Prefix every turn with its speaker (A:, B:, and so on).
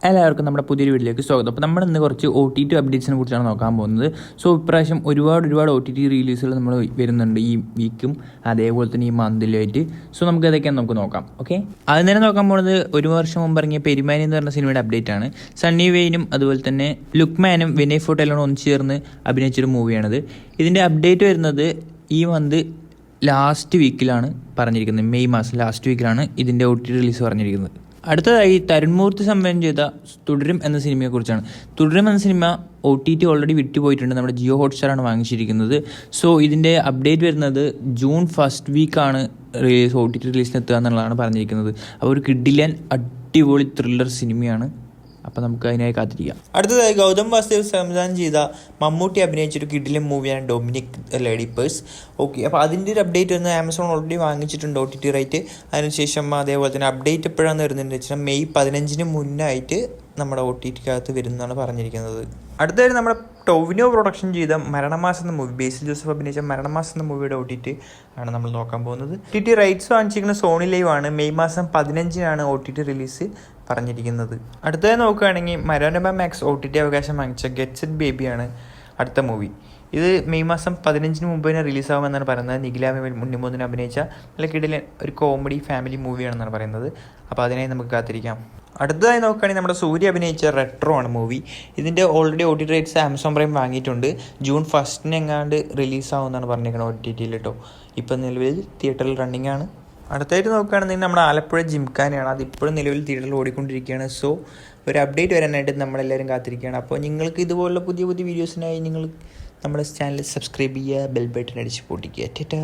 A: എല്ലാവർക്കും നമ്മുടെ പുതിയൊരു വീഡിയോയിലേക്ക് സ്വാഗതം. അപ്പോൾ നമ്മൾ ഇന്ന് കുറച്ച് OTT അപ്ഡേറ്റ്സിനെ കുറിച്ചാണ് നോക്കാൻ പോകുന്നത്. സോ ഇപ്രാവശ്യം ഒരുപാട് OTT റിലീസുകൾ നമ്മൾ വരുന്നുണ്ട് ഈ വീക്കും അതേപോലെ തന്നെ ഈ മന്തിലുമായിട്ട്. സോ നമുക്ക് അതൊക്കെയാണ് നമുക്ക് നോക്കാം. ഓക്കെ, അത് തന്നെ നോക്കാൻ പോകുന്നത് ഒരു വർഷം മുമ്പ് ഇറങ്ങിയ പെരുമാനി എന്ന് പറഞ്ഞ സിനിമയുടെ അപ്ഡേറ്റ് ആണ്. സണ്ണി വെയിനും അതുപോലെ തന്നെ ലുക്മാനും വിനയ് ഫോർട്ടെല്ലാം ഒന്ന് ചേർന്ന് അഭിനയിച്ചൊരു മൂവിയാണിത്. ഇതിൻ്റെ അപ്ഡേറ്റ് വരുന്നത് ഈ മന്ത് ലാസ്റ്റ് വീക്കിലാണ് പറഞ്ഞിരിക്കുന്നത്. മെയ് മാസം ലാസ്റ്റ് വീക്കിലാണ് ഇതിൻ്റെ OTT റിലീസ് പറഞ്ഞിരിക്കുന്നത്. അടുത്തതായി തരുൺമൂർത്തി സംവിധാനം ചെയ്ത തുടരും എന്ന സിനിമയെക്കുറിച്ചാണ്. തുടരും എന്ന സിനിമ OTT ഓൾറെഡി വിട്ടുപോയിട്ടുണ്ട്. നമ്മുടെ ജിയോ ഹോട്ട്സ്റ്റാറാണ് വാങ്ങിച്ചിരിക്കുന്നത്. സോ ഇതിൻ്റെ അപ്ഡേറ്റ് വരുന്നത് ജൂൺ ഫസ്റ്റ് വീക്കാണ് OTT റിലീസിന് എത്തുക എന്നുള്ളതാണ് പറഞ്ഞിരിക്കുന്നത്. അപ്പോൾ ഒരു കിഡിലൻ അടിപൊളി ത്രില്ലർ സിനിമയാണ്. അപ്പോൾ നമുക്ക് അതിനായി കാത്തിരിക്കാം. അടുത്തതായി ഗൗതം വാസുദേവ് സംവിധാനം ചെയ്ത മമ്മൂട്ടി അഭിനയിച്ചൊരു കിഡിലൻ മൂവിയാണ് ഡൊമിനിക് ലേഡി പേഴ്സ്. ഓക്കെ, അപ്പോൾ അതിൻ്റെ ഒരു അപ്ഡേറ്റ് വരുന്നത് ആമസോൺ ഓൾറെഡി വാങ്ങിച്ചിട്ടുണ്ട് OTT റൈറ്റ്. അതിനുശേഷം അതേപോലെ തന്നെ അപ്ഡേറ്റ് എപ്പോഴാണ് വരുന്നതെന്ന് വെച്ചാൽ മെയ് 15 മുന്നായിട്ട് നമ്മുടെ OTTക്കകത്ത് വരുന്നതാണ് പറഞ്ഞിരിക്കുന്നത്. അടുത്തതായി നമ്മുടെ ടൊവിനോ പ്രൊഡക്ഷൻ ചെയ്ത മരണമാസം എന്ന മൂവി, ബേസിൽ ജോസഫ് അഭിനയിച്ച മരണമാസം എന്ന മൂവിയുടെ OTT ആണ് നമ്മൾ നോക്കാൻ പോകുന്നത്. OTT റൈറ്റ്സ് വാങ്ങിച്ചിരിക്കുന്ന സോണി ലൈവ് ആണ്. മെയ് മാസം 15 OTT റിലീസ് പറഞ്ഞിരിക്കുന്നത്. അടുത്തതായി നോക്കുകയാണെങ്കിൽ മനോരമ മാക്സ് OTT അവകാശം വാങ്ങിച്ച ഗെറ്റ് സെറ്റ് ബേബിയാണ് അടുത്ത മൂവി. ഇത് മെയ് മാസം 15 മുമ്പ് തന്നെ റിലീസാകുമെന്നാണ് പറയുന്നത്. നിഖില ഉണ്ണിമൂന്നിന് അഭിനയിച്ച നല്ല കിടിലൻ ഒരു കോമഡി ഫാമിലി മൂവിയാണെന്നാണ് പറയുന്നത്. അപ്പോൾ അതിനായി നമുക്ക് കാത്തിരിക്കാം. അടുത്തതായി നോക്കുകയാണെങ്കിൽ നമ്മുടെ സൂര്യ അഭിനയിച്ച റെട്രോ ആണ് മൂവി. ഇതിൻ്റെ already OTT rights Amazon prime വാങ്ങിയിട്ടുണ്ട്. ജൂൺ 1 എങ്ങാണ്ട് റിലീസാവുമെന്നാണ് പറഞ്ഞിരിക്കുന്നത് OTTയിൽ കേട്ടോ. ഇപ്പം നിലവിൽ തിയേറ്ററിൽ റണ്ണിങ് ആണ്. അടുത്തായിട്ട് നോക്കുകയാണെന്നുണ്ടെങ്കിൽ നമ്മുടെ ആലപ്പുഴ ജിംഖാനയാണ്. അതിപ്പോഴും നിലവിൽ തിയേറ്ററിൽ ഓടിക്കൊണ്ടിരിക്കുകയാണ്. സോ ഒരു അപ്ഡേറ്റ് വരാനായിട്ട് നമ്മളെല്ലാവരും കാത്തിരിക്കുകയാണ്. അപ്പോൾ നിങ്ങൾക്ക് ഇതുപോലുള്ള പുതിയ പുതിയ വീഡിയോസിനായി നിങ്ങൾ നമ്മുടെ ചാനൽ സബ്സ്ക്രൈബ് ചെയ്യുക, ബെൽ ബട്ടൺ അടിച്ച് പൊട്ടിക്കുക. ടാറ്റാ.